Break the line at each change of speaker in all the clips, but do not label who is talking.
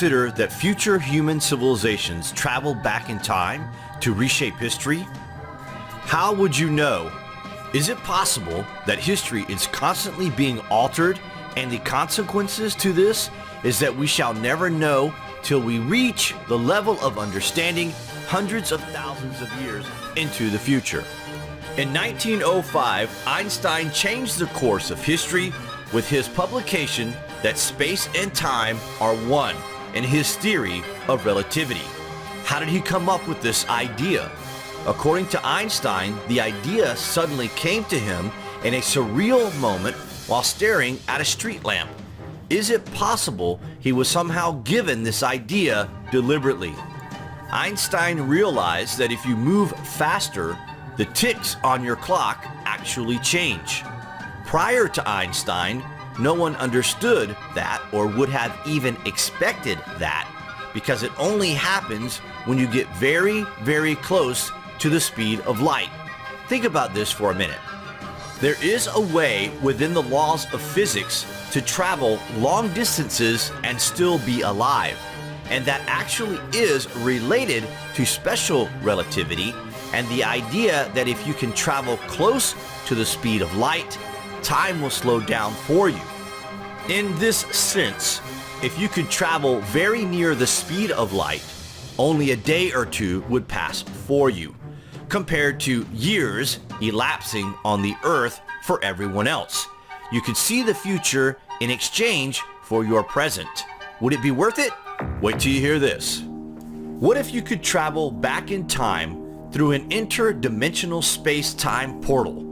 consider that future human civilizations travel back in time to reshape history? How would you know? Is it possible that history is constantly being altered and the consequences to this is that we shall never know till we reach the level of understanding hundreds of thousands of years into the future? In 1905, Einstein changed the course of history with his publication that space and time are one in his theory of relativity. How did he come up with this idea? According to Einstein, the idea suddenly came to him in a surreal moment while staring at a street lamp. Is it possible he was somehow given this idea deliberately? Einstein realized that if you move faster, the ticks on your clock actually change. Prior to Einstein, no one understood that or would have even expected that because it only happens when you get very, very close to the speed of light. Think about this for a minute. There is a way within the laws of physics to travel long distances and still be alive, and that actually is related to special relativity and the idea that if you can travel close to the speed of light, time will slow down for you. In this sense, if you could travel very near the speed of light, only a day or two would pass for you, compared to years elapsing on the earth for everyone else. You could see the future in exchange for your present. Would it be worth it? Wait till you hear this. What if you could travel back in time through an interdimensional space-time portal?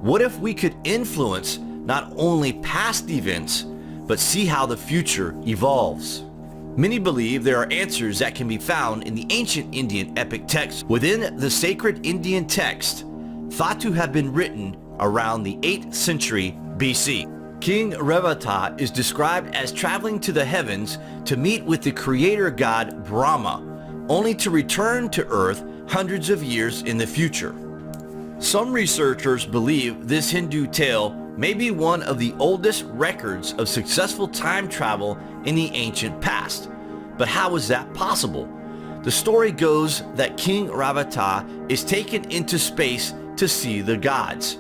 What if we could influence not only past events, but see how the future evolves? Many believe there are answers that can be found in the ancient Indian epic texts within the sacred Indian text, thought to have been written around the 8th century BC. King Revata is described as traveling to the heavens to meet with the creator god Brahma, only to return to Earth hundreds of years in the future. Some researchers believe this Hindu tale may be one of the oldest records of successful time travel in the ancient past. But how is that possible? The story goes that King Ravata is taken into space to see the gods.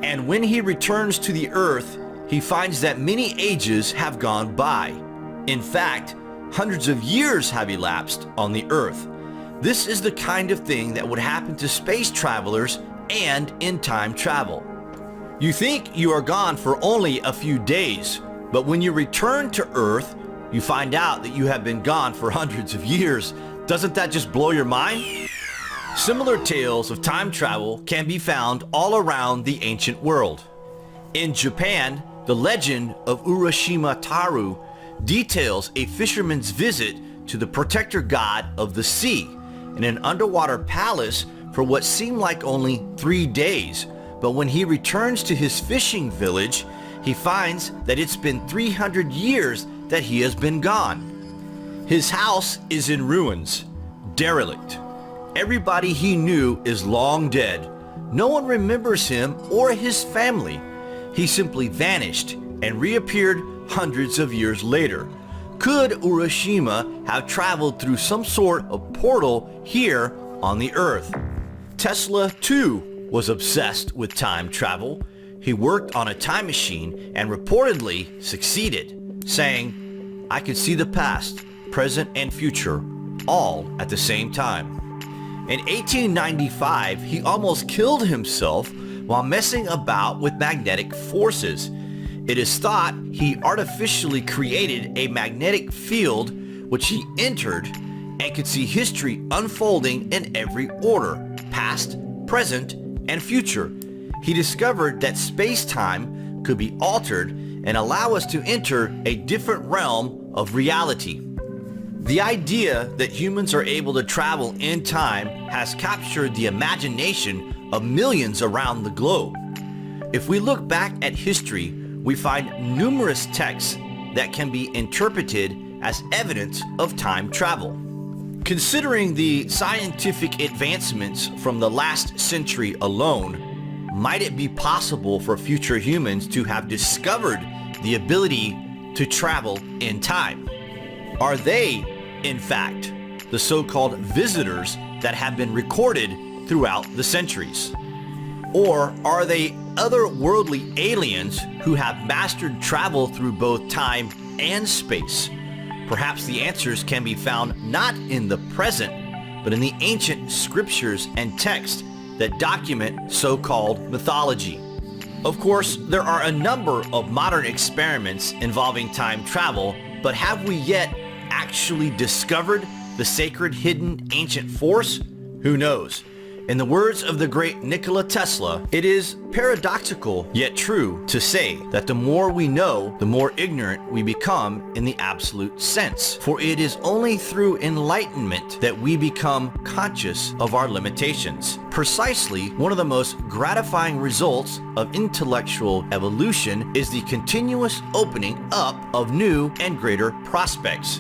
And when he returns to the earth, he finds that many ages have gone by. In fact, hundreds of years have elapsed on the earth. This is the kind of thing that would happen to space travelers and in time travel. You think you are gone for only a few days, but when you return to Earth, you find out that you have been gone for hundreds of years. Doesn't that just blow your mind? Similar tales of time travel can be found all around the ancient world. In Japan, the legend of Urashima Taru details a fisherman's visit to the protector god of the sea in an underwater palace for what seemed like only 3 days. But when he returns to his fishing village, he finds that it's been 300 years that he has been gone. His house is in ruins, derelict. Everybody he knew is long dead. No one remembers him or his family. He simply vanished and reappeared hundreds of years later. Could Urashima have traveled through some sort of portal here on the earth? Tesla, too, was obsessed with time travel. He worked on a time machine and reportedly succeeded, saying, "I could see the past, present, and future all at the same time." In 1895, he almost killed himself while messing about with magnetic forces. It is thought he artificially created a magnetic field which he entered and could see history unfolding in every order, past, present, and future. He discovered that space-time could be altered and allow us to enter a different realm of reality. The idea that humans are able to travel in time has captured the imagination of millions around the globe. If we look back at history, we find numerous texts that can be interpreted as evidence of time travel. Considering the scientific advancements from the last century alone, might it be possible for future humans to have discovered the ability to travel in time? Are they, in fact, the so-called visitors that have been recorded throughout the centuries? Or are they otherworldly aliens who have mastered travel through both time and space? Perhaps the answers can be found not in the present, but in the ancient scriptures and texts that document so-called mythology. Of course, there are a number of modern experiments involving time travel, but have we yet actually discovered the sacred hidden ancient force? Who knows? In the words of the great Nikola Tesla, it is paradoxical yet true to say that the more we know, the more ignorant we become in the absolute sense. For it is only through enlightenment that we become conscious of our limitations. Precisely, one of the most gratifying results of intellectual evolution is the continuous opening up of new and greater prospects.